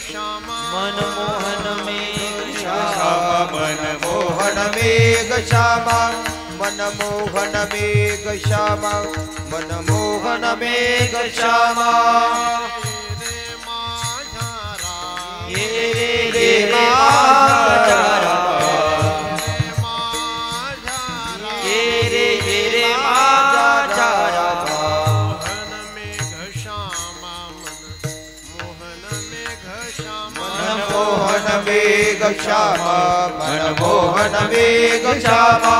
श्यामा मनमोहन मेघ श्यामा मनमोहन मेघ श्यामा मनमोहन मेघ श्यामा मनमोहन मेघ श्यामा रे माझा मेघ श्यामा मनमोहन मेघ श्यामा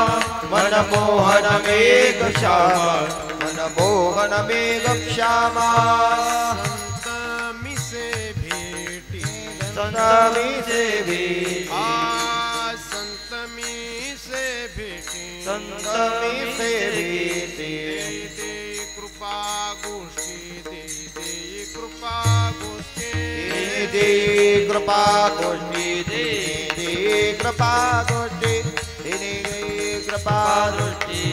मनमोहन मेघ श्यामा मनमोहन मेघ श्यामा संतमी से भेटी संतमी से भेटी संतमी से भेटी संतमी से भेटी दे कृपा गोष्ठी दे कृपा गोष्ठी दे कृपा गोष्ठी दे कृपा गोष्ठी दे कृपा दृष्टि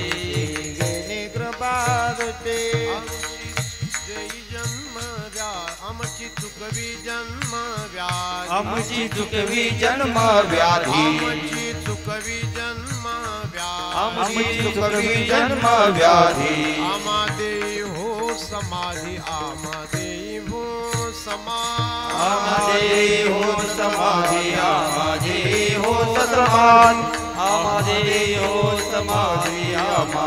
दे कृपा दृष्टि आमची चुकवी जन्म व्याधी आमची चुकवी जन्म व्याधी आमची चुकवी जन्म व्याधी आमची चुकवी जन्म व्याधी आमा देई हो समाधी आमा देई हो समाधी आमा देई हो समाधी आमा देई हो समाधी आमा देई हो समाधी आमा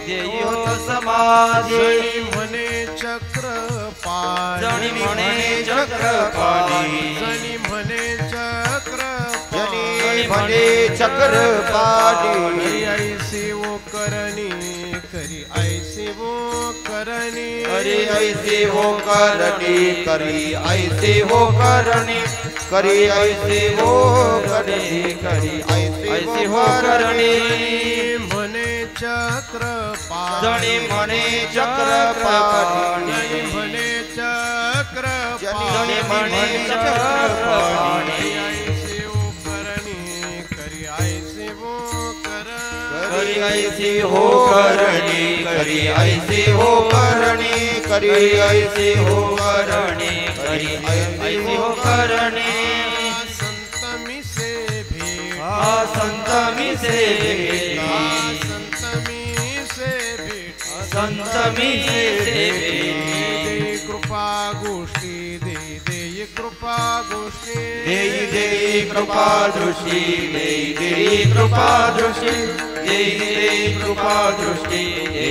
देई हो समाधी जणी म्हणे चक्र जणी म्हणे चक्रपाणी जणी म्हणे चक्र जणी म्हणे चक्रपाणी ऐसे वो करणी करी ऐसे वो करणी करी ऐसे हो करणी करी ऐसे हो करणी करी ऐसे हो करणी करी ऐसे हो करणी म्हणे चक्रपाणी जणी म्हणे चक्रपाणी म्हणे चक्रपाणी जणी म्हणे चक्रपाणी ऐसे वो करणी करी ऐसे वो करी ऐसे हो करणी करी ऐसे हो करणी करी ऐसे हो करणी करी ऐसे हो करणी संतमी से भेट संतमी से भेटी संतमी से भेट संतमी से भेटी दे कृपा गोष्टी दे कृपा गोष्टी दे कृपा दृष्टि दे कृपा दृष्टि दे कृपा दृष्टि दे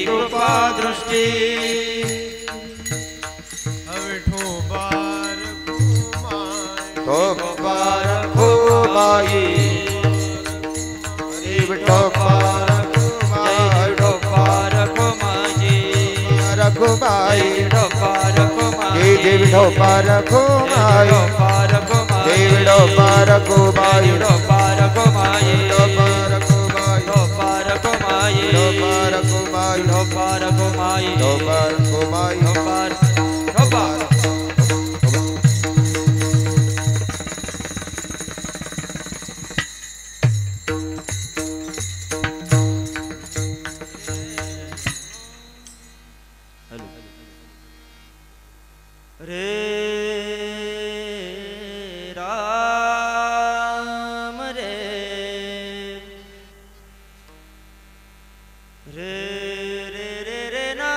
कृपा दृष्टि हवे ठोबार घुमाय ठोकर घुमाई ठोकर जय ढोपार घुमाई रघुमाई ढोपार घुमाई देव ढोपार घुमाई ढोपार घुमाई देव ढोपार घुमाई ढोपार घुमाई ढोपार घुमाई ढोपार घुमाई ढोपार घुमाई ढोपार घुमाई ढोपार घुमाई ढोपार ढोपार रे राम रे रे रे रे रे ना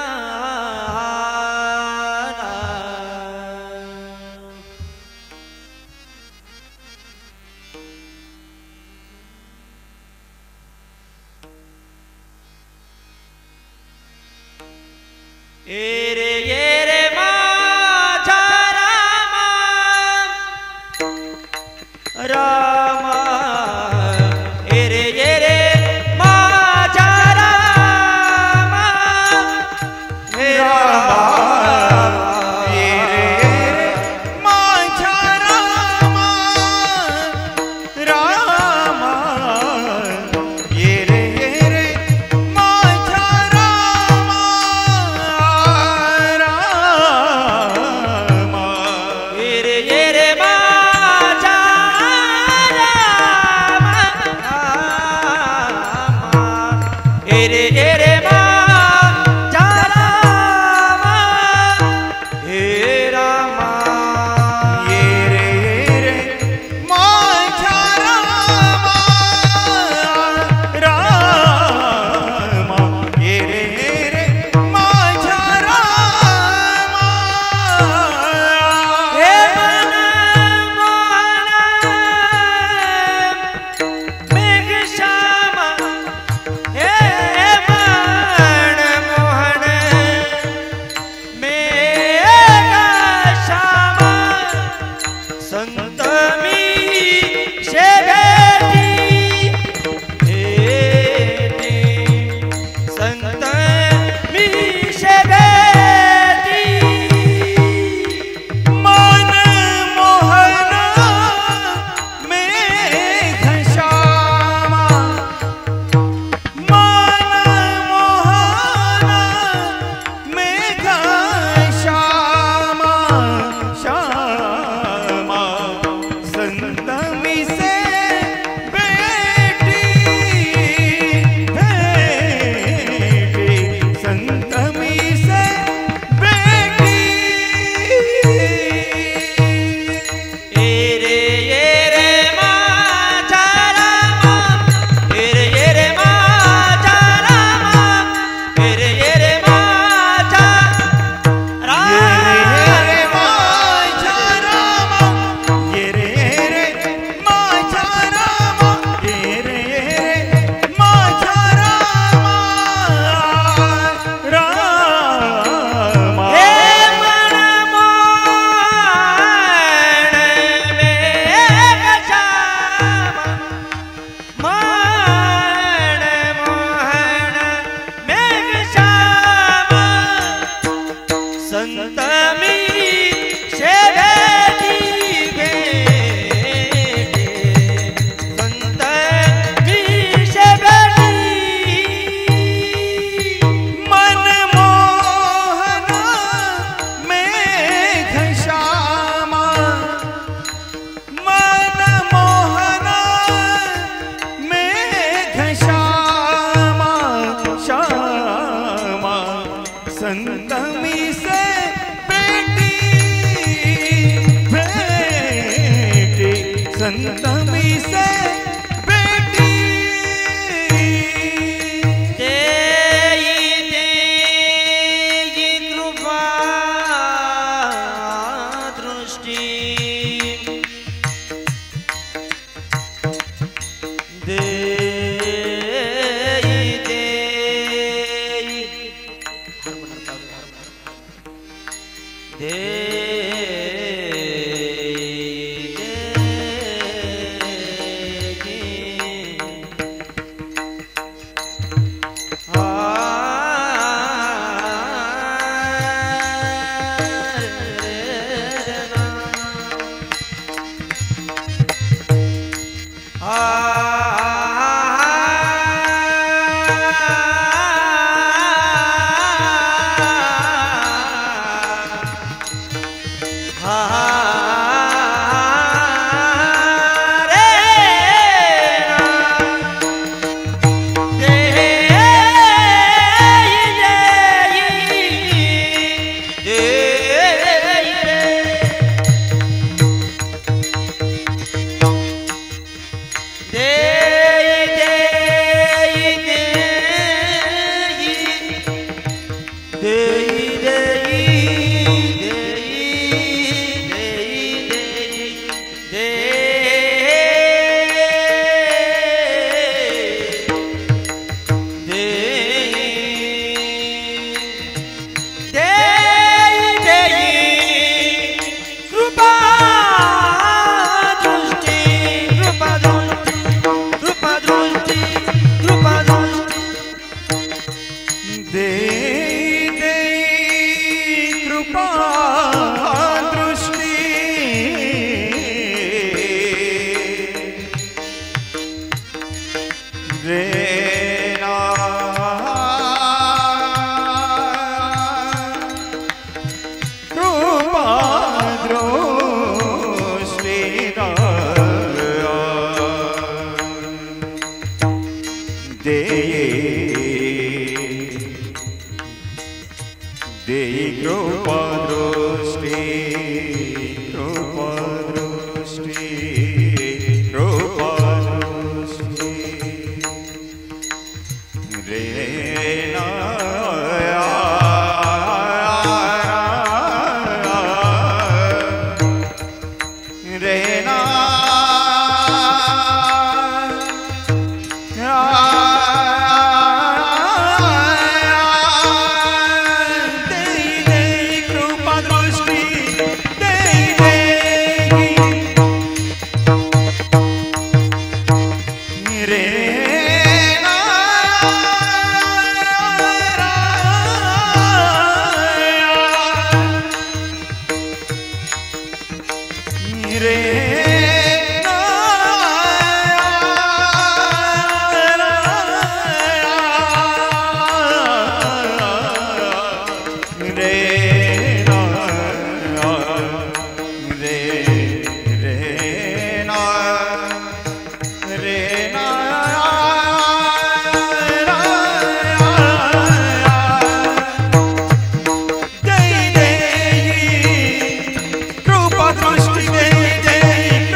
दृष्टी देई देई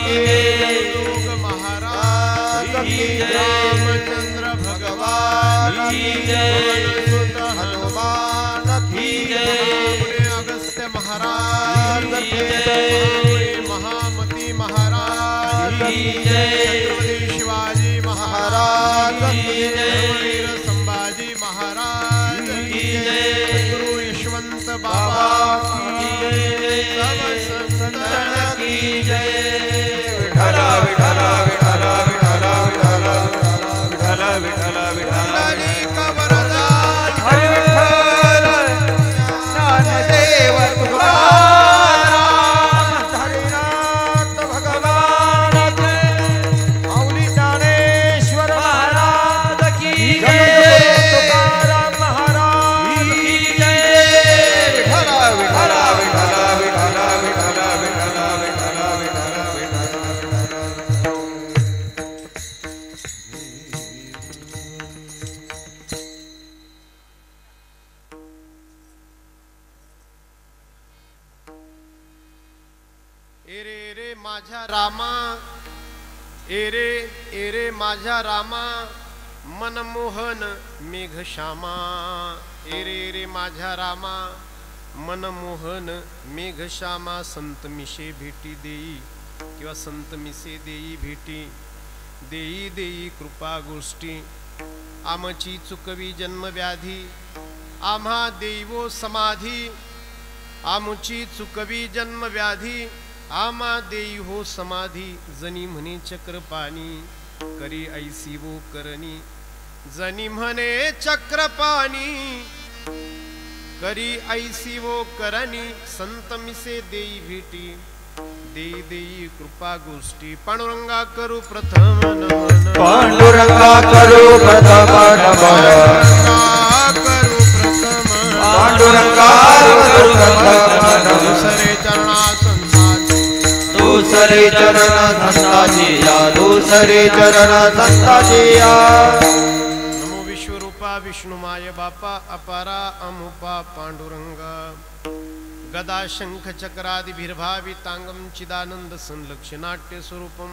की योग महाराज की रामचंद्र भगवान की सुत हनुमान की महामुनि अगस्त्य महाराज की महामती महाराज की छत्रपती शिवाजी महाराज की वीर संभाजी महाराज की गुरु यशवंत बाबा की सब संतन की जय। विठला विठला विठला विठला विठला विठला विठला विठला वरदान हरि विठ्ठल ज्ञानदेव तुकाराम हरिनाथ भगवान माऊली ज्ञानेश्वर महाराज की जय तुकाराम महाराज की जय। विठला विठला विठला विठला विठला विठला विठला विठला विठला एरे रे माझ्या रामा एरे एरे माझ्या रामा मनमोहन मेघश्यामा एरे रे माझ्या रामा मनमोहन मेघश्यामा संत मिशे भेटी देई किंवा संत मिसे देई भेटी देई देई कृपा गोष्टी आमची चुकवी जन्मव्याधी आम्हा देवो समाधी आमुची चुकवी जन्मव्याधी आमा देई हो समाधी जनी म्हणे चक्रपाणी करी ऐसी वो करणी जनी म्हणे चक्रपाणी करी ऐसी वो करणी संत मिसे देई भेटी देई देई कृपा गोष्टी पांडुरंगा करू प्रथम नमन पांडुरंगा करू प्रथम नमन करू प्रथम पांडुरंगा करू प्रथम नमन दुसरे चरणा दूसरे चरण संताजिया दूसरे चरण संताजिया नमो विश्वरूपा विष्णुमाय बापा अपारा अमुपा पांडुरंगा गदा शंख चक्रादिभिर्भावितांगम चिदानंद संलक्ष्य नाट्य स्वरूपम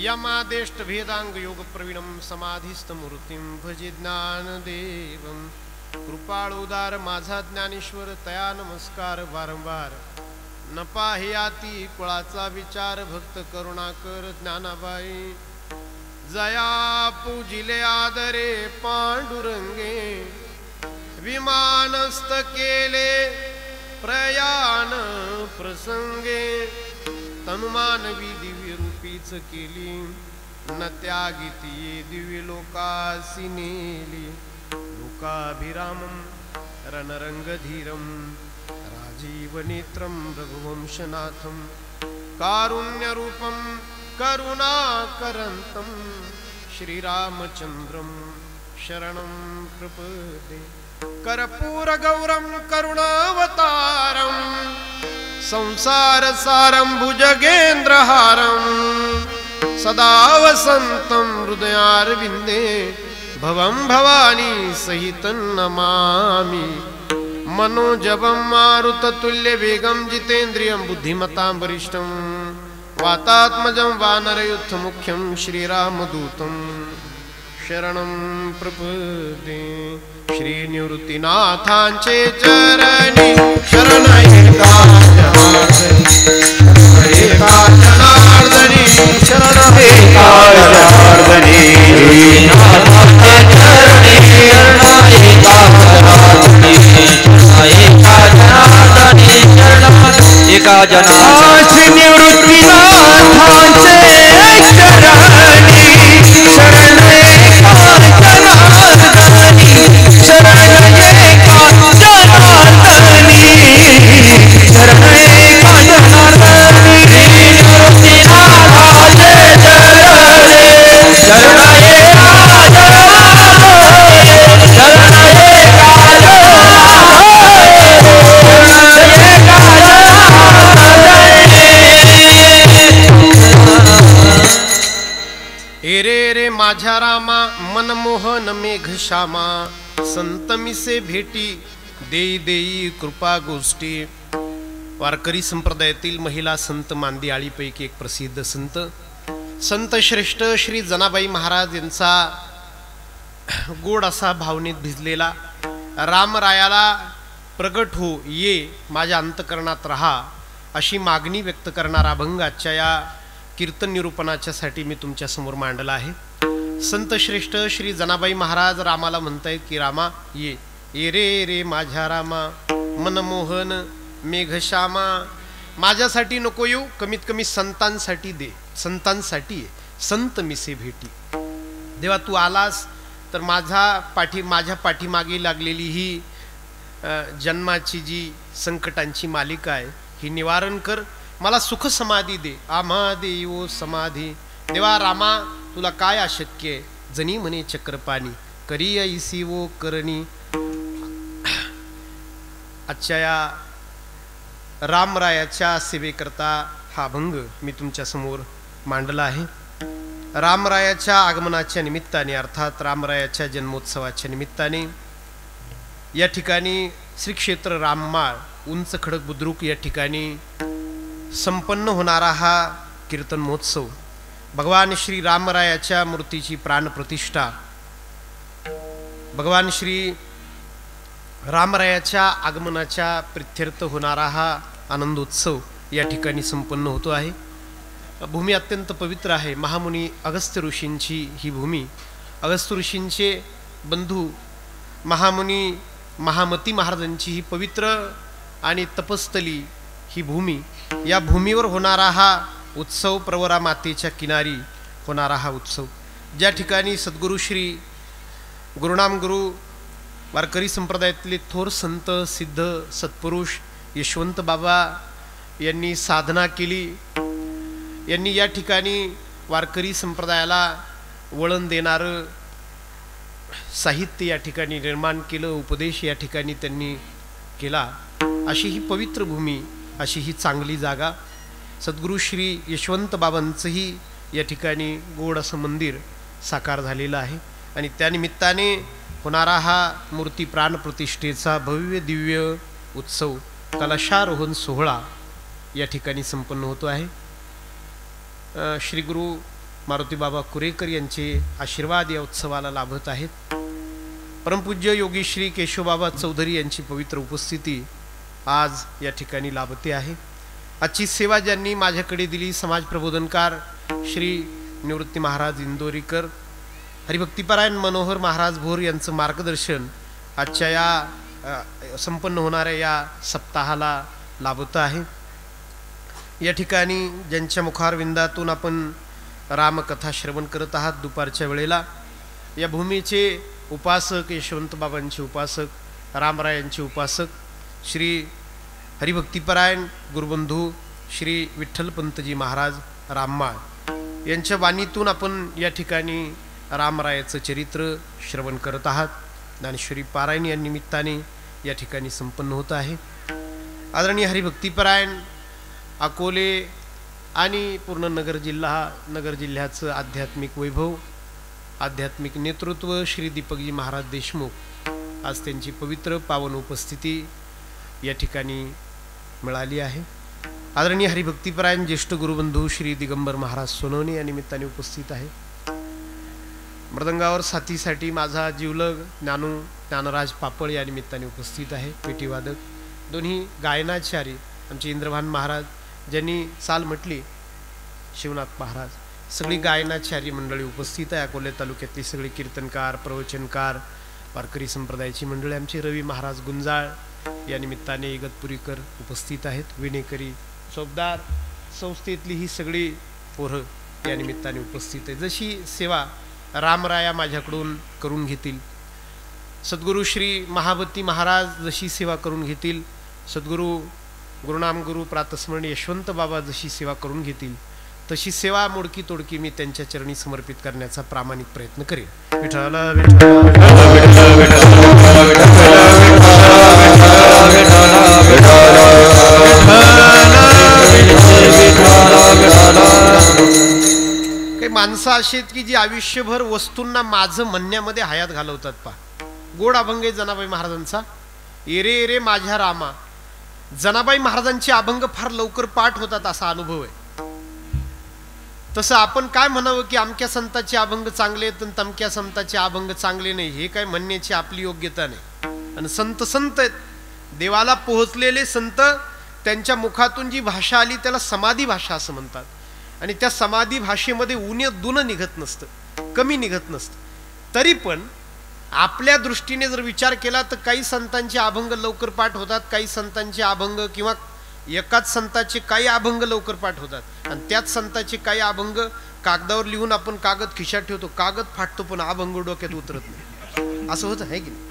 यमादेष्ट भेदांग योग प्रवीणम समाधिस्थ मूर्तिम भजे ज्ञानदेवम कृपाळोदार माझा ज्ञानेश्वर तया नमस्कार वारंवार न पाह्याती कुळाचा विचार भक्त करुणाकर ज्ञानाबाई जया पूजिले आदरे पांडुरंगे विमानस्थ केले प्रयाण प्रसंगे तनुमानवी दिव्य रूपीच केली न त्यागिती दिव्य लोकासी नेली लोकाभिरामम रणरंगधीरम जीवनेत्रं रघुवंशनाथं कारुण्यरूपं करुणाकरन्तं श्रीरामचन्द्रं शरणं प्रपदे कर्पूरगौरं करुणावतारं संसारसारं भुजगेन्द्रहारं सदा वसन्तं हृदयारविन्दे भवं भवानी सहितं नमामि मनोजवं मारुततुल्य वेगं जितेन्द्रियं बुद्धिमतां वरिष्ठं वातात्मजं वानरयुद्धमुख्यं श्रीरामदूतं शरणं प्रपदे श्रीनिवृत्तिनाथांचे चरणी शरण जनार्दनी शरण एका जना निवृत्तीनाथांचे चरणी शरण एका जनार्दनी शरण एका जनार्दनी शरण एका जनार्दनी निवृत्तीनाथांचे चरणी शरण एका एरे रे माझ्या रामा मनमोहन मेघश्यामा संत मिसे भेटी देई देई कृपा गोष्टी वारकरी संप्रदायातील महिला संत मांदी आळीपैकी एक प्रसिद्ध संत, संत श्रेष्ठ श्री जनाबाई महाराज यांचा गोड असा भावनेत भिजलेला रामरायाला प्रगट हो ये माझ्या अंतकरणात राहा अशी मागणी व्यक्त करणारा अभंग आजच्या या कीर्तन निरूपणाच्यासाठी मी तुमच्या समोर मांडला आहे. संत श्रेष्ठ श्री जनाबाई महाराज रामाला म्हणतायत की रामा ये ये रे रे माझ्या रामा मनमोहन मेघश्यामा, माझ्यासाठी नको येऊ, कमीत कमी संतांसाठी दे, संतांसाठी ये, संत मिसे भेटी. देवा तू आलास तर माझ्या पाठीमागे लागलेली ही जन्माची जी संकटांची मालिका आहे ही निवारण कर, मला सुख समाधी दे. आम्हा देवो समाधी. देवा रामा तुला काय अशक्य आहे, जनी म्हणे चक्रपाणी करी ऐसी वो करणी. आजच्या या रामरायाच्या सेवेकरता हा अभंग मी तुमच्या समोर मांडला आहे. रामरायाच्या आगमनाच्या निमित्ताने अर्थात रामरायाच्या जन्मोत्सवाच्या निमित्ताने या ठिकाणी श्री क्षेत्र राममाळ उंच खडक बुद्रुक या ठिकाणी संपन्न होणारा हा कीर्तन महोत्सव, भगवान श्री रामरायाच्या मूर्तीची प्राणप्रतिष्ठा, भगवान श्री रामरायाच्या आगमनाच्या प्रित्यर्थ होणारा हा आनंदोत्सव या ठिकाणी संपन्न होतो आहे. भूमी अत्यंत पवित्र आहे. महामुनी अगस्त्य ऋषींची ही भूमी, अगस्त्य ऋषींचे बंधू महामुनी महामती महाराजांची ही पवित्र आणि तपस्थली ही भूमी, या भूमीवर होणारा हा उत्सव, प्रवरा मातेच्या किनारी होणारा हा उत्सव, ज्या ठिकाणी सद्गुरू श्री गुरुनाम गुरु वारकरी संप्रदायातले थोर संत सिद्ध सत्पुरुष यशवंत बाबा यांनी साधना केली, यांनी या ठिकाणी वारकरी संप्रदायाला वळण देणारं साहित्य या ठिकाणी निर्माण केलं, उपदेश या ठिकाणी त्यांनी केला. अशी ही पवित्र भूमी, अशी ही चांगली जागा, सद्गुरू श्री यशवंत बाबांचंही या ठिकाणी गोड असं मंदिर साकार झालेलं आहे. आणि त्यानिमित्ताने होणारा हा मूर्ती प्राणप्रतिष्ठेचा भव्य दिव्य उत्सव, कलशारोहण सोहळा या ठिकाणी संपन्न होतो आहे. श्री गुरु मारुती बाबा कुरेकर यांचे आशीर्वाद या उत्सवाला लाभत आहेत. परमपूज्य योगी श्री केशवबाबा चौधरी यांची पवित्र उपस्थिती आज या ठिकाणी लाभते आहे. आजची सेवा ज्यांनी माझ्याकडे दिली, समाज प्रबोधनकार श्री निवृत्ती महाराज इंदोरीकर, हरिभक्तिपरायण मनोहर महाराज भोर यांचं मार्गदर्शन आजच्या या संपन्न होणाऱ्या या सप्ताहाला लाभत आहे. या ठिकाणी ज्यांच्या मुखारविंदातून आपण रामकथा श्रवण करत आहात दुपारच्या वेळेला, या भूमीचे उपासक, यशवंत बाबांचे उपासक, रामरायांचे उपासक श्री हरिभक्तिपरायण गुरुबंधू श्री विठ्ठलपंतजी महाराज राममाळ यांच्या वाणीतून आपण या ठिकाणी रामरायाचं चरित्र श्रवण करत आहात. ज्ञानेश्वरी पारायण या निमित्ताने या ठिकाणी संपन्न होत आहे. आदरणीय हरिभक्तिपरायण अकोले आणि पूर्ण नगर जिल्ह्याचं आध्यात्मिक वैभव, आध्यात्मिक नेतृत्व श्री दीपकजी महाराज देशमुख, आज त्यांची पवित्र पावन उपस्थिती या ठिकाणी मिळाली आहे. आदरणीय हरिभक्तिपरायण ज्येष्ठ गुरुबंधू श्री दिगंबर महाराज सोनवणे या निमित्ताने उपस्थित आहे. मृदंगावर साथीसाठी माझा जीवलग ज्ञानराज पापळ या निमित्ताने उपस्थित आहे. पेटीवादक, दोन्ही गायनाचार्य आमचे इंद्रभान महाराज ज्यांनी चाल म्हटली, शिवनाथ महाराज, सगळी गायनाचार्य मंडळी उपस्थित आहे. अकोले तालुक्यातली सगळी कीर्तनकार, प्रवचनकार, वारकरी संप्रदायाची मंडळी, आमचे रवी महाराज गुंजाळ या निमित्ताने इगतपुरीकर उपस्थित आहेत. विनेकरी, चौबदार संस्थेतली ही सगळी पोरं या निमित्ताने उपस्थित आहे. जशी सेवा रामराया माझ्याकडून करून घेतील, सद्गुरू श्री महाबती महाराज जशी सेवा करून घेतील, सद्गुरू गुरुनाम गुरु प्रातस्मरण यशवंत बाबा जशी सेवा करून घेतील, तशी सेवा मोडकी तोडकी मी त्यांच्या चरणी समर्पित करण्याचा प्रामाणिक प्रयत्न करेन. विठ्ठला काही माणसं अशी आहेत की जी आयुष्यभर वस्तूंना माझं म्हणण्यामध्ये हयात घालवतात. पा गोड अभंग आहे जनाबाई महाराजांचा, एरे एरे माझ्या रामा, जनाबाई महाराजांचे अभंग फार लवकर पाठ होतात असा अनुभव आहे. तसं आपण काय म्हणावं की अमक्या संतांचे अभंग चांगले आहेत आणि तमक्या संतांचे अभंग चांगले नाही, हे काय म्हणण्याची आपली योग्यता नाही. आणि संत संत आहेत, देवाला पोहोचलेले संत, त्यांच्या मुखातून जी भाषा आली त्याला समाधी भाषा असं म्हणतात. आणि त्या समाधी भाषेमध्ये दुन निघत नसतं, कमी निघत नसतं. तरी पण आपल्या दृष्टीने जर विचार केला तर काही संतांचे अभंग लवकर पाठ होतात, काही संतांचे अभंग किंवा एकाच संतांचे काही अभंग लवकर पाठ होतात, आणि त्याच संतांचे काही अभंग कागदावर लिहून आपण कागद खिशात ठेवतो, कागद फाटतो पण अभंग डोक्यात उतरत नाही. असं होतं आहे की नाही?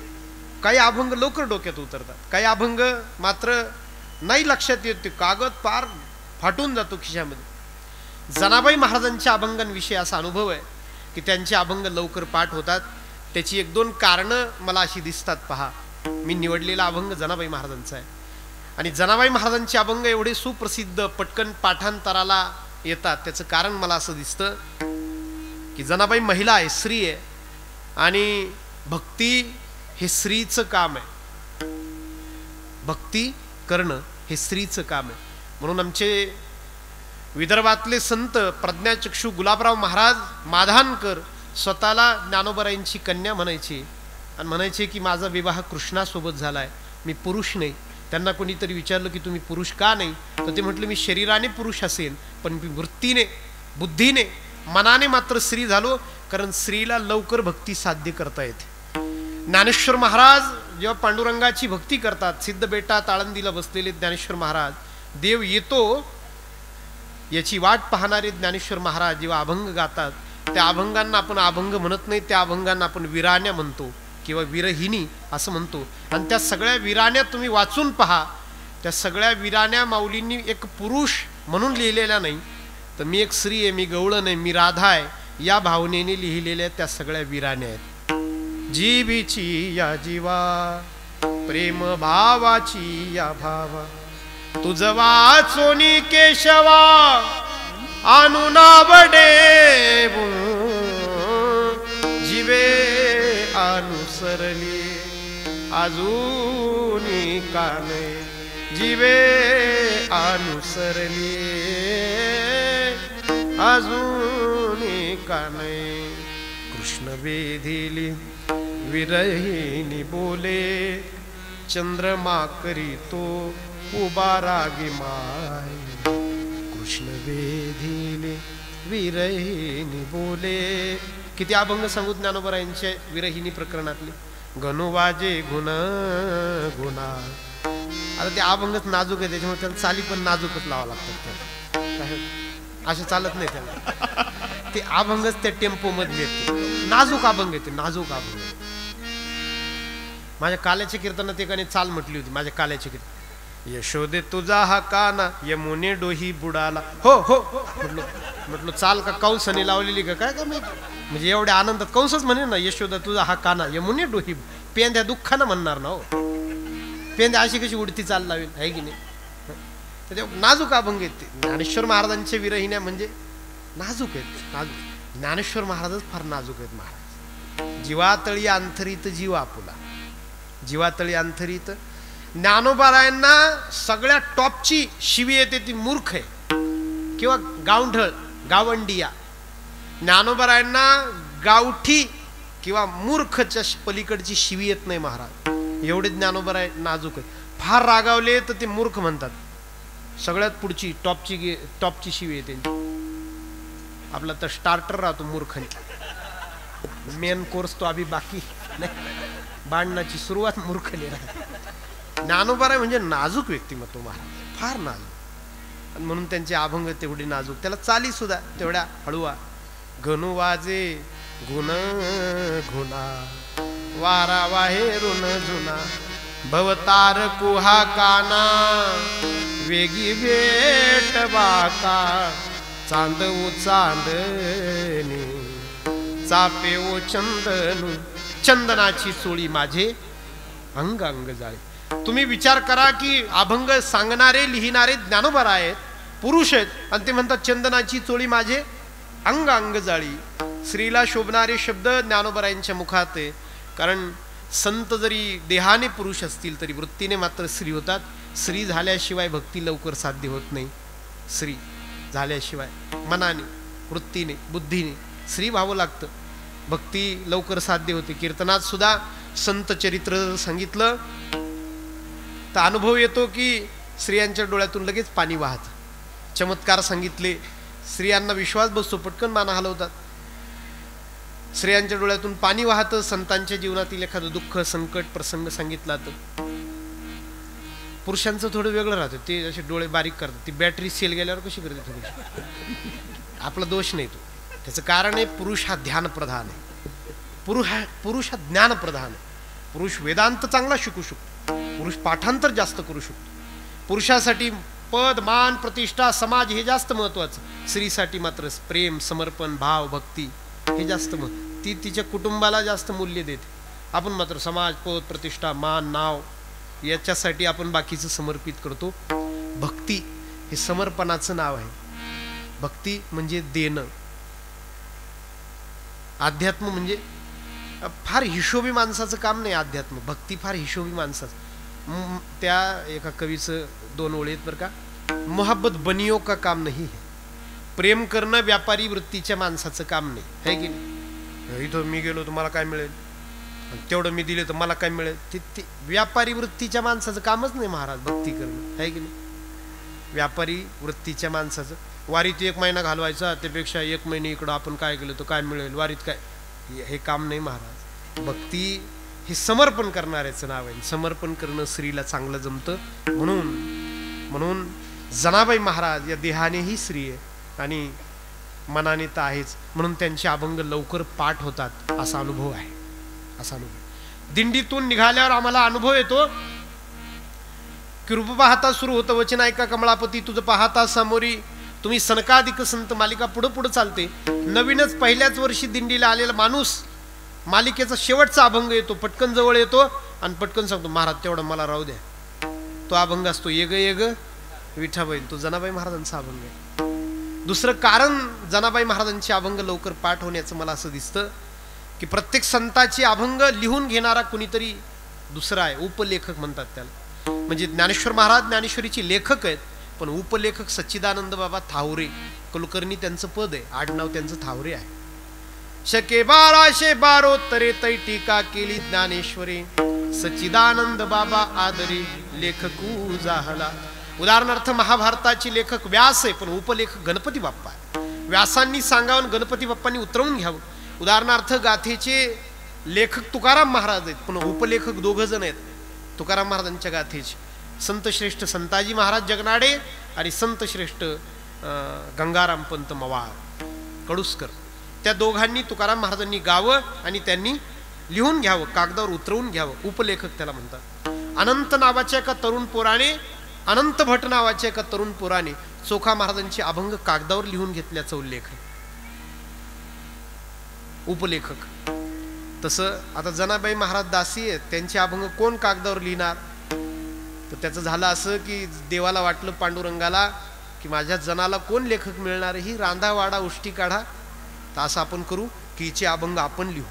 काही अभंग लवकर डोक्यात उतरतात, काही अभंग मात्र नाही लक्षात येत, ते कागद पार फाटून जातो खिशामध्ये. जनाबाई महाराजांच्या अभंगांविषयी असा अनुभव आहे की त्यांचे अभंग लवकर पाठ होतात. त्याची एक दोन कारणं मला अशी दिसतात. पहा, मी निवडलेला अभंग जनाबाई महाराजांचा आहे आणि जनाबाई महाराजांचे अभंग एवढे सुप्रसिद्ध, पटकन पाठांतराला येतात. त्याचं कारण मला असं दिसतं की जनाबाई महिला आहे, स्त्री आहे, आणि भक्ती हे स्त्रीचं काम आहे. भक्ती करणं हे स्त्रीचं काम आहे. म्हणून आमचे विदर्भातले संत प्रज्ञाचक्षू गुलाबराव महाराज माधानकर स्वतःला ज्ञानोबरायांची कन्या म्हणायची आणि म्हणायचे की माझा विवाह कृष्णासोबत झालाय, मी पुरुष नाही. त्यांना कोणीतरी विचारलं की तुम्ही पुरुष का नाही, तर ते म्हटलं मी शरीराने पुरुष असेल पण मी वृत्तीने, बुद्धीने, मनाने मात्र स्त्री झालो, कारण स्त्रीला लवकर भक्ती साध्य करता येते. ज्ञानेश्वर महाराज जेव्हा पांडुरंगाची भक्ती करतात, सिद्ध बेटात आळंदीला बसलेले ज्ञानेश्वर महाराज, देव येतो याची वाट पाहणारे ज्ञानेश्वर महाराज जेव्हा अभंग गातात, त्या अभंगांना आपण अभंग म्हणत नाही, त्या अभंगांना आपण विराण्या म्हणतो किंवा विरहिणी असं म्हणतो. आणि त्या सगळ्या विराण्या तुम्ही वाचून पहा, त्या सगळ्या विराण्या माऊलींनी एक पुरुष म्हणून लिहिलेल्या नाही, तर मी एक स्त्री आहे, मी गवळण आहे, मी राधा आहे, या भावनेने लिहिलेल्या त्या सगळ्या विराण्या आहेत. जीवीची या जीवा, प्रेम भावाची या भावा, तुझ वाचोनी केशवा, आणू नावडे जीवे अनुसरली अजूनी काने, जीवे अनुसरली अजूनी काने. कृष्ण वेधिली विरहिणी बोले, चंद्रमा करीतो उभा रागी माय. कृष्ण वेधिले विरहिणी बोले. किती अभंग सांगू ज्ञानोबरायांच्या विरहिणी प्रकरणातले. गणुवाजे गुण गुणा. आता ते अभंगच नाजूक आहे, त्याच्यामुळे त्याला चाली पण नाजूकच लावा लागतात, असे चालत नाही त्याला. ते अभंगच त्या टेम्पो मध्ये येते, नाजूक अभंग येते, नाजूक अभंग. माझ्या काल्याच्या कीर्तनात एकाने चाल म्हटली होती, माझ्या काल्याच्या कीर्तन, यशोदे तुझा हा काना यमुने डोही बुडाला. हो हो म्हटलो चाल का कंसने लावलेली का काय का म्हणजे एवढ्या आनंदात कंसच म्हणे ना, यशोदा तुझा हा काना यमुने डोही. पेंद्या दुःखानं म्हणणार ना हो, पेंद्या अशी कशी उडती चाल लावेल, आहे की नाही. नाजूक अभंग आहेत ते. ज्ञानेश्वर महाराजांचे विरहिण्या म्हणजे नाजूक आहेत, नाजूक. ज्ञानेश्वर महाराजच फार नाजूक आहेत महाराज. जीवातळी अंथरीत जीव आपुला, जीवातळी अंथरीत. ज्ञानोबरायांना सगळ्या टॉपची शिवी येते, ती मूर्ख आहे किंवा गावढळ, गावंडिया. ज्ञानोबरायांना गावठी किंवा मूर्खच्या पलीकडची शिवी येत नाही महाराज. एवढे ज्ञानोबराय नाजूक आहे. फार रागावले तर ते मूर्ख म्हणतात. सगळ्यात पुढची टॉपची शिवी येते. आपला तर स्टार्टर राहतो मूर्खने, मेन कोर्स तो अभि बाकी नाही, भांडणाची सुरुवात मूर्खने राहते. ज्ञानोबराय म्हणजे नाजूक व्यक्तिमत्व महाराज, फार नाजूक. म्हणून त्यांचे अभंग तेवढे नाजूक, त्याला चाली सुद्धा तेवढ्या हळूवा. घनु वाजे गुण गुणा, वारा वाहेरून जुना, भवतार कुहा काना, वेगी भेट बाका, चांदऊ चांदणी, चापे ओ चंदनू, चंदनाची चोळी माझे अंग अंग जाळे. तुम्ही विचार करा की अभंग सांगणारे लिहिणारे ज्ञानोबा आहेत, पुरुष आहेत, आणि ते म्हणतात चंदनाची चोळी माझे अंग अंग जाळी. स्त्रीला शोभणारे शब्द ज्ञानोबरायांच्या मुखात आहे. कारण संत जरी देहाने पुरुष असतील तरी वृत्तीने मात्र स्त्री होतात. श्री झाल्याशिवाय भक्ती लवकर साध्य होत नाही. श्री झाल्याशिवाय मनाने, वृत्तीने, बुद्धीने श्री व्हावं लागतं, भक्ती लवकर साध्य होते. कीर्तनात सुद्धा संत चरित्र सांगितलं तर अनुभव येतो की स्त्रियांच्या डोळ्यातून लगेच पाणी वाहत. चमत्कार सांगितले, स्त्रियांना विश्वास बसतो, पटकन मान हलवतात. स्त्रियांच्या डोळ्यातून पाणी वाहतं. संतांच्या जीवनातील एखादं दुःख, संकट, प्रसंग सांगितला तर पुरुषांचं थोडं वेगळं राहतं, ते असे डोळे बारीक करतात. ती बॅटरी सेल गेल्यावर कशी करते थोडी, आपला दोष नाही तो. त्याचं कारण आहे पुरुष हा ध्यान प्रधान आहे, पुरुष हा ज्ञान प्रधान आहे. पुरुष वेदांत चांगला शिकू शकतो, पुरुष पाठांतर जास्त करू शकतो. पुरुषासाठी पद, मान, प्रतिष्ठा, समाज हे जास्त महत्वाचं. स्त्रीसाठी मात्र प्रेम, समर्पण, भाव, भक्ती हे जास्त ती तिच्या कुटुंबाला जास्त मूल्य देते. आपण मात्र समाज, पद, प्रतिष्ठा, मान, नाव याच्यासाठी आपण बाकीचं समर्पित करतो. भक्ती हे समर्पणाचं नाव आहे. भक्ती म्हणजे देणं. अध्यात्म म्हणजे फार हिशोबी माणसाचं काम नाही. अध्यात्म, भक्ती फार हिशोबी माणसाचं. त्या एका कवीचं 2 ओळी आहेत बरं का. मोहब्बत बनियो का काम नाही है, प्रेम करणं व्यापारी वृत्तीच्या माणसाचं काम नाही, है की नाही. इथं मी गेलो तर मला काय मिळेल, तेवढं मी दिले तर मला काय मिळेल, ते व्यापारी वृत्तीच्या माणसाचं कामच नाही महाराज भक्ती करणं, है की नाही. व्यापारी वृत्तीच्या माणसाचं वारीत 1 महिना घालवायचा, त्यापेक्षा 1 महिने इकडं आपण काय केलं तर काय मिळेल, वारीत काय, हे काम नाही महाराज. भक्ती हे समर्पण करणाऱ्याचं नाव आहे. समर्पण करणं स्त्रीला चांगलं जमतं. म्हणून जनाबाई महाराज या देहानेही स्त्री आहे आणि मनाने तर आहेच. म्हणून त्यांचे अभंग लवकर पाठ होतात असा अनुभव आहे. असा अनुभव दिंडीतून निघाल्यावर आम्हाला अनुभव येतो की रूप पाहता सुरू होतं, वचन ऐका कमळापती तुझं पाहता समोरी. तुम्ही सनकाधिक संत मालिका पुढं पुढं चालते. नवीनच पहिल्याच वर्षी दिंडीला आलेला माणूस मालिकेचा शेवटचा अभंग येतो, पटकन जवळ येतो आणि पटकन सांगतो महाराज तेवढं मला राहू द्या. तो अभंग असतो ये ग ये ग विठाबाई. तो जनाबाई महाराजांचा अभंग आहे. दुसरं कारण जनाबाई महाराजांचे अभंग लवकर पाठ होण्याचं मला असं दिसतं की प्रत्येक संताचे अभंग लिहून घेणारा कुणीतरी दुसरा आहे. उपलेखक म्हणतात त्याला. म्हणजे ज्ञानेश्वर महाराज ज्ञानेश्वरीचे लेखक आहेत, पण उपलेखक सच्चिदानंद बाबा थावरे कुलकर्णी त्यांचं पद आहे, आडनाव त्यांचं थावरे आहे. शके 1212 तरे तै टीका केली ज्ञानेश्वरी, सच्चिदानंद बाबा आदरी लेखकू जाहला. उदाहरणार्थ महाभारताचे लेखक व्यास आहे, पण उपलेखक गणपती बाप्पा आहे. व्यासांनी सांगावं, गणपती बाप्पांनी उतरवून घ्यावं. उदाहरणार्थ गाथेचे लेखक तुकाराम महाराज आहेत, पण उपलेखक 2 जण आहेत तुकाराम महाराजांच्या गाथेचे. संत श्रेष्ठ संताजी महाराज जगनाडे आणि संत श्रेष्ठ गंगाराम पंत मवाळ कडुसकर. त्या दोघांनी तुकाराम महाराजांनी गावं आणि त्यांनी लिहून घ्यावं, कागदावर उतरवून घ्यावं. उपलेखक त्याला म्हणतात. अनंत नावाच्या एका तरुण पोराने, अनंत भट नावाच्या एका तरुण पोराने चोखा महाराजांचे अभंग कागदावर लिहून घेतल्याचा उल्लेख आहे. उपलेखक. तसं आता जनाबाई महाराज दासी आहेत, त्यांचे अभंग कोण कागदावर लिहिणार. तर त्याचं झालं असं की देवाला वाटलं पांडुरंगाला की माझ्या जनाला कोण लेखक मिळणार, ही रांधा वाडा उष्टी काढा. तर असं आपण करू की हिचे अभंग आपण लिहू.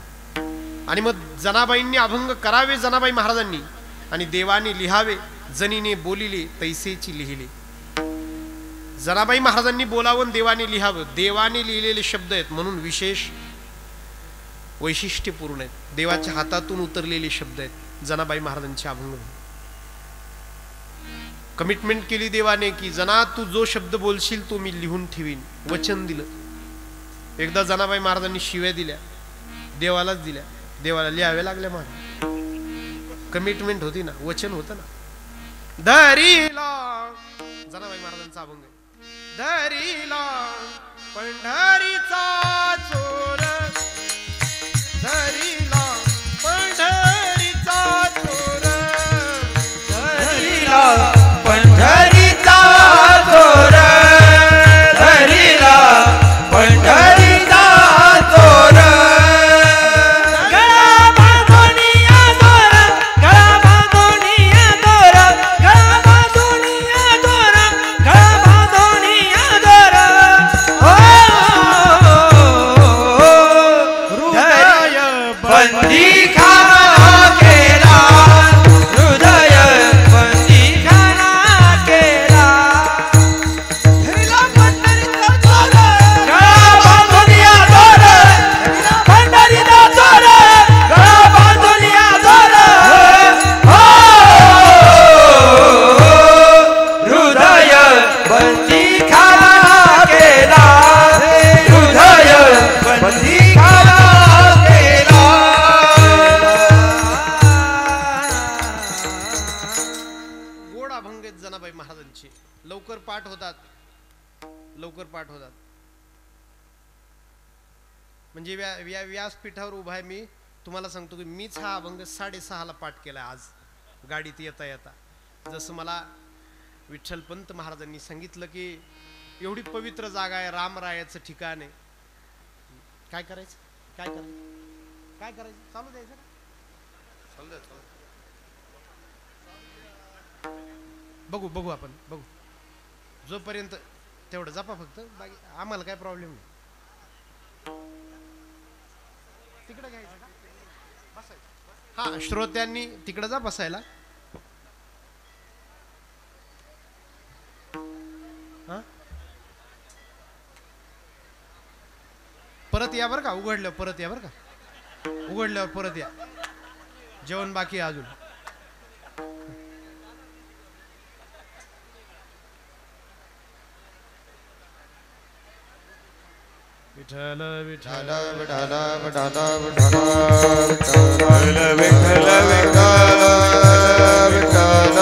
आणि मग जनाबाईंनी अभंग करावे जनाबाई महाराजांनी, आणि देवाने लिहावे. जनीने बोलिले तैसेची लिहिले. जनाबाई महाराजांनी बोलावं, देवाने लिहावं. देवाने लिहिलेले शब्द आहेत म्हणून विशेष वैशिष्ट्यपूर्ण आहेत. देवाच्या हातातून उतरलेले शब्द आहेत जनाबाई महाराजांचे अभंग. कमिटमेंट केली देवाने की जना तू जो शब्द बोलशील तो मी लिहून ठेवीन. वचन दिलं. एकदा जनाबाई महाराजांनी शिव्या दिल्या, देवालाच दिल्या. देवाला लिहाव्या लागल्या महाराज. कमिटमेंट होती ना, वचन होतं ना. धरीला जनाबाई महाराजांचा अभंग आहे. धरीला पंढरीचा चोर, धरीला पंढरीचा चोर, धरीला पंढरीचा चोर, धरीला पंढरीचा चोर. गळा बांधुनिया दोर, गळा बांधुनिया दोर, गळा बांधुनिया दोर, गळा बांधुनिया दोर. हो म्हणजे व्यासपीठावर उभा आहे मी, तुम्हाला सांगतो की मीच हा अभंग 6:30ला पाठ केला आज गाडीत येता येता. जसं मला विठ्ठलपंत महाराजांनी सांगितलं की एवढी पवित्र जागा आहे, रामरायाचं ठिकाण आहे, काय करायचं काय करायचं काय करायचं, चालू द्यायचं ना. बघू बघू आपण बघू, जोपर्यंत तेवढं जपा फक्त, बाकी आम्हाला काय प्रॉब्लेम नाही. तिकडे घ्यायचं का बसायचं? हा, श्रोत्यांनी तिकडे जा बसायला. हा, परत या बरं का, उघडल्यावर परत या बरं का, उघडल्यावर परत या, जेवण बाकी आहे अजून. विठ्ठल विठ्ठल विठ्ठल विठ्ठल विठ्ठल विठ्ठल विठ्ठल विठ्ठल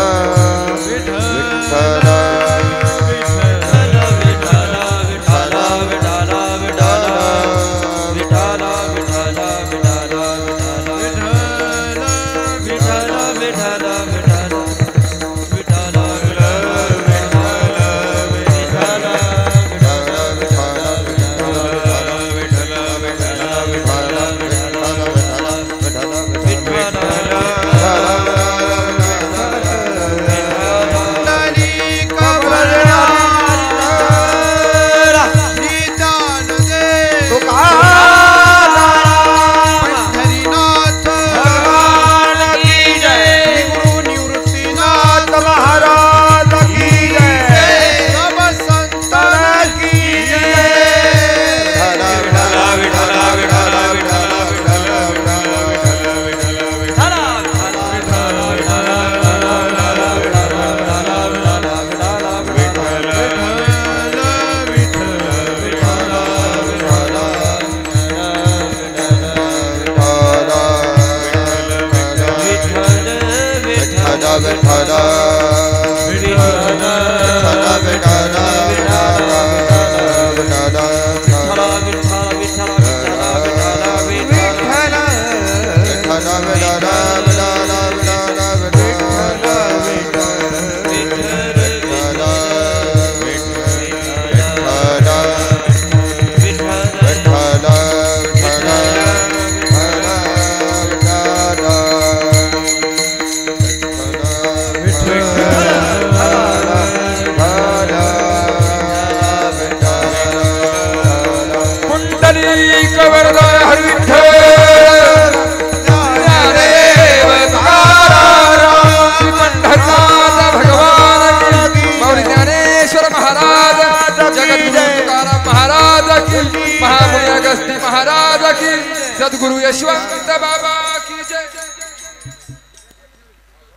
सद्गुरु यशवंत बाबा की जय.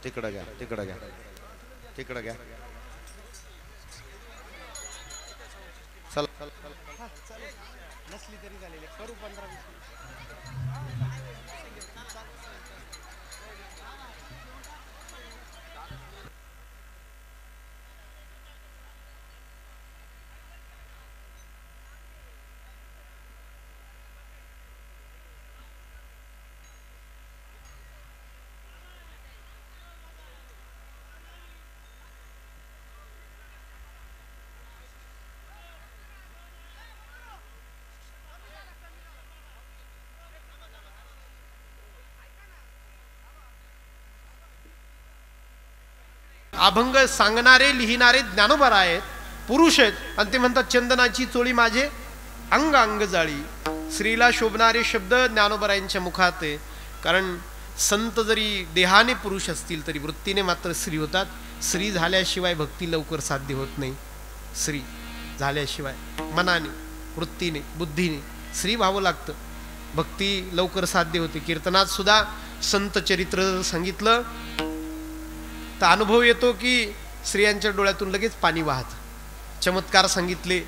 तिकडं घ्या तिकडं घ्या तिकडं घ्या. चला नसली तरी झालेली करू 15-20. अभंग सांगणारे लिहिणारे ज्ञानोबा आहेत, पुरुष आहेत, आणि ते म्हणतात चंदनाची चोळी माझे अंग अंग जाळी. स्त्रीला शोभणारे शब्द ज्ञानोबरायांच्या मुखात आहे. कारण संत जरी देहाने पुरुष असतील तरी वृत्तीने मात्र स्त्री होतात. स्त्री झाल्याशिवाय भक्ती लवकर साध्य होत नाही. स्त्री झाल्याशिवाय मनाने वृत्तीने बुद्धीने स्त्री व्हावं लागतं, भक्ती लवकर साध्य होते. कीर्तनात सुद्धा संत चरित्र सांगितलं तर अनुभव येतो की स्त्रियांच्या डोळ्यातून लगेच पाणी वाहत. चमत्कार सांगितले,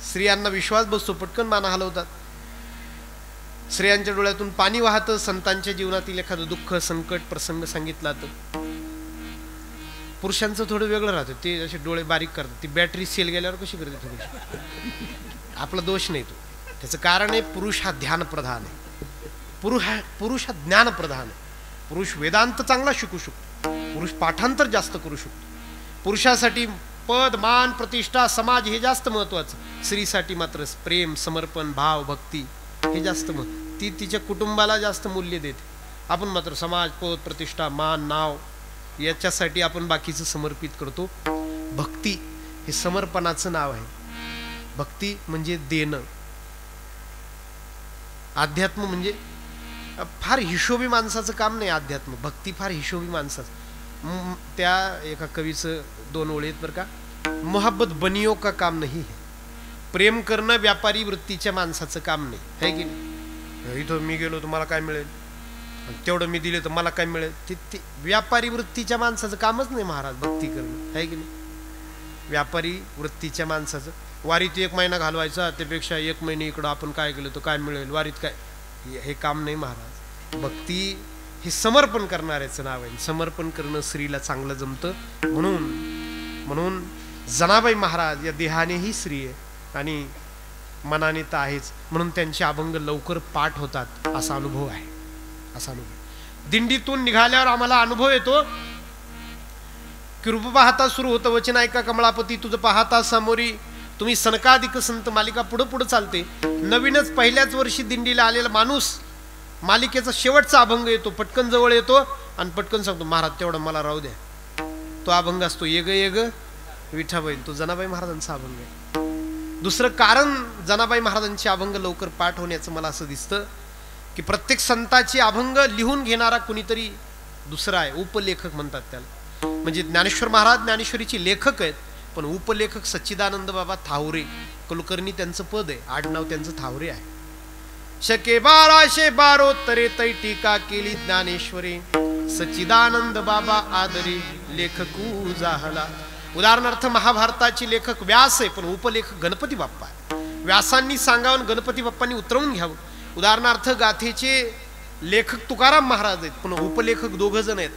स्त्रियांना विश्वास बसतो, पटकन माना हलवतात. स्त्रियांच्या डोळ्यातून पाणी वाहतं. संतांच्या जीवनातील एखादं दुःख संकट प्रसंग सांगितला तर पुरुषांचं थोडं वेगळं राहतं, ते असे डोळे बारीक करतात. ती बॅटरी सेल गेल्यावर कशी करते थोडी, आपला दोष नाही तो. त्याचं कारण आहे पुरुष हा ध्यान प्रधान आहे, पुरुष हा ज्ञान प्रधान आहे. पुरुष वेदांत चांगला शिकू शकतो, पुरुष पाठांतर जास्त करू शकतो. पुरुषासाठी पद मान प्रतिष्ठा समाज हे जास्त महत्वाचं, स्त्रीसाठी मात्र प्रेम समर्पण भाव भक्ती हे जास्त ती तिच्या कुटुंबाला जास्त मूल्य देते. आपण मात्र समाज पद प्रतिष्ठा मान नाव याच्यासाठी आपण बाकीचं समर्पित करतो. भक्ती हे समर्पणाचं नाव आहे. भक्ती म्हणजे देणं. अध्यात्म म्हणजे फार हिशोबी माणसाचं काम नाही. अध्यात्म भक्ती फार हिशोबी माणसाचं. त्या एका कवीचं 2 ओळीत बरं का, मोहब्बत बनियो का काम नाही है, प्रेम करणं व्यापारी वृत्तीच्या माणसाचं काम नाही, है की नाही. इथं मी गेलो तर मला काय मिळेल, तेवढं मी दिले तर मला काय मिळेल, ते व्यापारी वृत्तीच्या माणसाचं कामच नाही महाराज भक्ती करणं, है की नाही. व्यापारी वृत्तीच्या माणसाचं वारीत 1 महिना घालवायचा, त्यापेक्षा 1 महिने इकडं आपण काय केलं तर काय मिळेल, वारीत काय, हे काम नाही महाराज. भक्ती हे समर्पण करणाऱ्याचं नाव आहे. समर्पण करणं स्त्रीला चांगलं जमतं. म्हणून जनाबाई महाराज या देहानेही स्त्री आहे आणि मनाने तर आहेच, म्हणून त्यांचे अभंग लवकर पाठ होतात असा अनुभव आहे. असा अनुभव दिंडीतून निघाल्यावर आम्हाला अनुभव येतो की रूप पाहता सुरू होतं वचन ऐका कमळापती तुझं पाहता समोरी तुम्ही सनकाधिक संत मालिका पुढं पुढं चालते. नवीनच पहिल्याच वर्षी दिंडीला आलेला माणूस मालिकेचा शेवटचा अभंग येतो, पटकन जवळ येतो आणि पटकन सांगतो महाराज तेवढा मला राहू द्या. तो अभंग असतो ये ग विठाबाई, तो जनाबाई महाराजांचा अभंग आहे. दुसरं कारण जनाबाई महाराजांचे अभंग लवकर पाठ होण्याचं मला असं दिसतं की प्रत्येक संताची अभंग लिहून घेणारा कुणीतरी दुसरा आहे, उपलेखक म्हणतात त्याला. म्हणजे ज्ञानेश्वर महाराज ज्ञानेश्वरीचे लेखक आहेत, पण उपलेखक सच्चिदानंद बाबा थावरे कुलकर्णी त्यांचं पद आहे, आडनाव त्यांचं थावरे आहे. शके 1212 तै टीका केली ज्ञानेश्वरी सच्चिदानंद बाबा आदरी लेखकू जाहला. उदाहरणार्थ महाभारताचे लेखक व्यास आहे, पण उपलेखक गणपती बाप्पा आहे. व्यासांनी सांगावं गणपती बाप्पांनी उतरवून घ्यावं. उदाहरणार्थ गाथेचे लेखक तुकाराम महाराज आहेत, पण उपलेखक 2 जण आहेत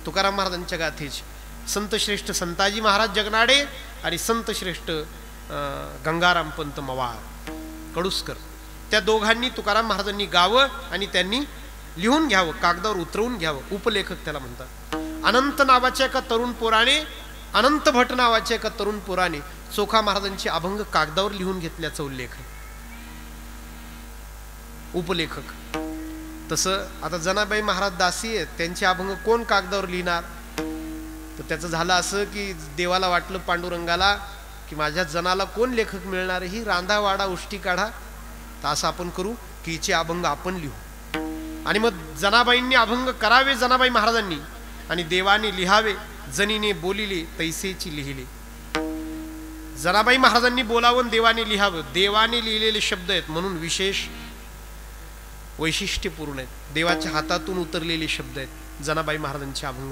तुकाराम महाराजांच्या गाथेचे. संत श्रेष्ठ संताजी महाराज जगनाडे आणि संत श्रेष्ठ गंगाराम पंत मवाळ कडुसकर, त्या दोघांनी तुकाराम महाराजांनी गावं आणि त्यांनी लिहून घ्यावं, कागदावर उतरवून घ्यावं, उपलेखक त्याला म्हणतात. अनंत नावाच्या एका तरुण पोराने, अनंत भट नावाच्या एका तरुण पोराने चोखा महाराजांचे अभंग कागदावर लिहून घेतल्याचा उल्लेख आहे, उपलेखक. तसं आता जनाबाई महाराज दासी आहेत, त्यांचे अभंग कोण कागदावर लिहिणार. तर त्याचं झालं असं की देवाला वाटलं पांडुरंगाला की माझ्या जनाला कोण लेखक मिळणार, ही रांधा वाडा उष्टी काढा. तर असं आपण करू की हिचे अभंग आपण लिहू. आणि मग जनाबाईंनी अभंग करावे जनाबाई महाराजांनी, आणि देवाने लिहावे जनीने बोलिले तैसेची लिहिले. जनाबाई महाराजांनी बोलावून देवाने लिहावं. देवाने लिहिलेले शब्द आहेत म्हणून विशेष वैशिष्ट्यपूर्ण आहेत, देवाच्या हातातून उतरलेले शब्द आहेत जनाबाई महाराजांचे अभंग.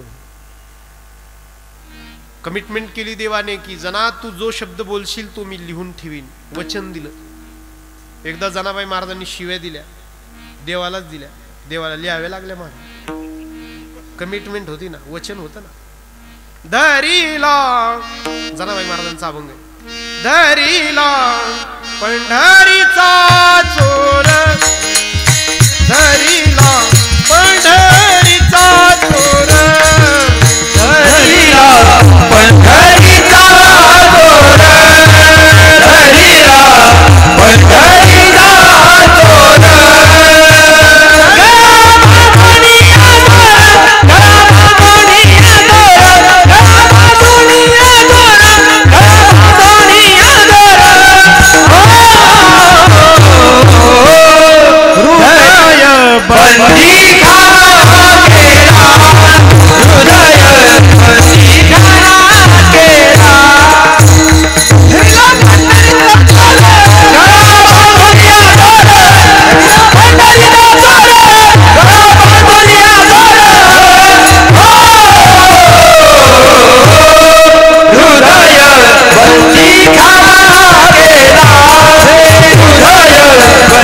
कमिटमेंट केली देवाने की जना तू जो शब्द बोलशील तो मी लिहून ठेवीन, वचन दिलं. एकदा जनाबाई महाराजांनी शिव्या दिल्या, देवालाच दिल्या, देवाला लिहाव्या लागल्या. महाराज कमिटमेंट होती ना, वचन होतं ना. धरीला जनाबाई महाराजांचा अभंग आहे. धरीला पंढरीचा चोर, धरीला पंढरीचा चोर, धरीला पंढरीचा चोर, धरीला पंढरीचा चोर. बंदी खाना केला, हृदय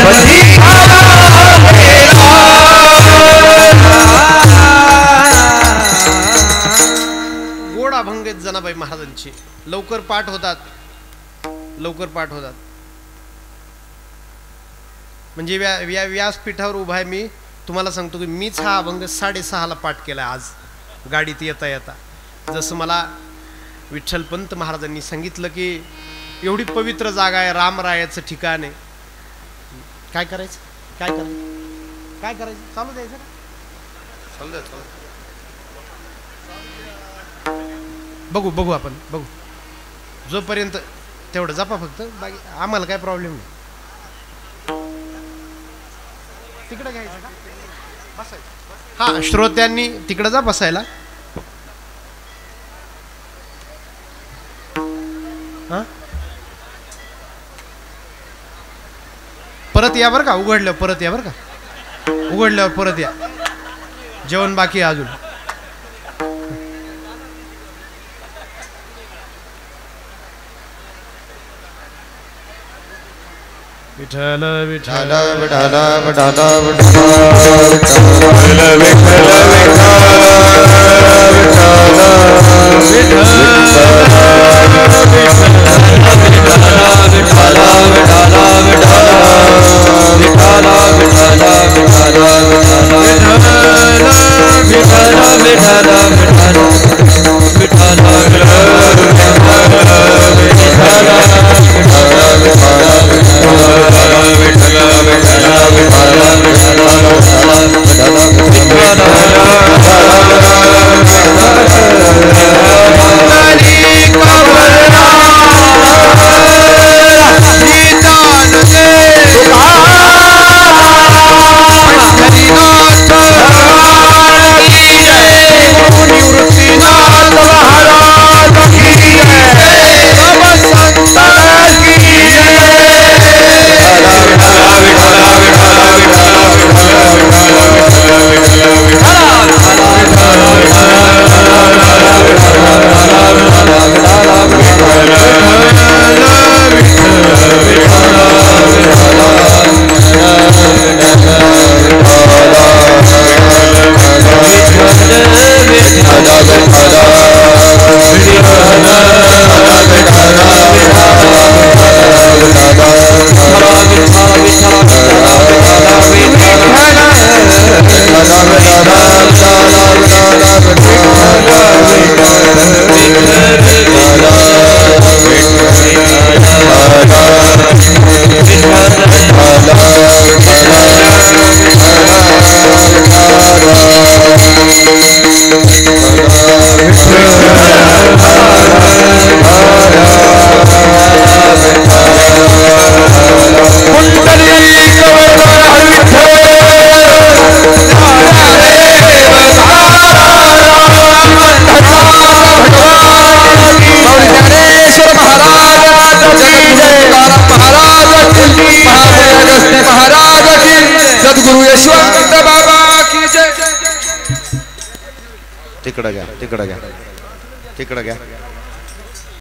बंदी खाना केला. जनाबाई महाराजांचे लवकर पाठ होतात, लवकर पाठ होतात. म्हणजे व्यासपीठावर उभा आहे मी. तुम्हाला सांगतो की मीच हा अभंग 6:30ला पाठ केला आज गाडीत येता येता. जसं मला विठ्ठलपंत महाराजांनी सांगितलं की एवढी पवित्र जागा आहे, रामरायाचं ठिकाण आहे. काय करायचं काय करायचं काय करायचं चालू द्यायचं का? बघू बघू आपण बघू जोपर्यंत तेवढं जपा फक्त, बाकी आम्हाला काय प्रॉब्लेम नाही. तिकडे घ्यायचं का बसायचं? हा, श्रोत्यांनी तिकडे जा बसायला. हा, परत या बरं का, उघडल्यावर परत या बरं का, उघडल्यावर परत या. जेवण बाकी आहे अजून. विठ्ठल विठ्ठल विठ्ठल विठ्ठल तिकडं घ्या तिकडं घ्या तिकडं घ्या.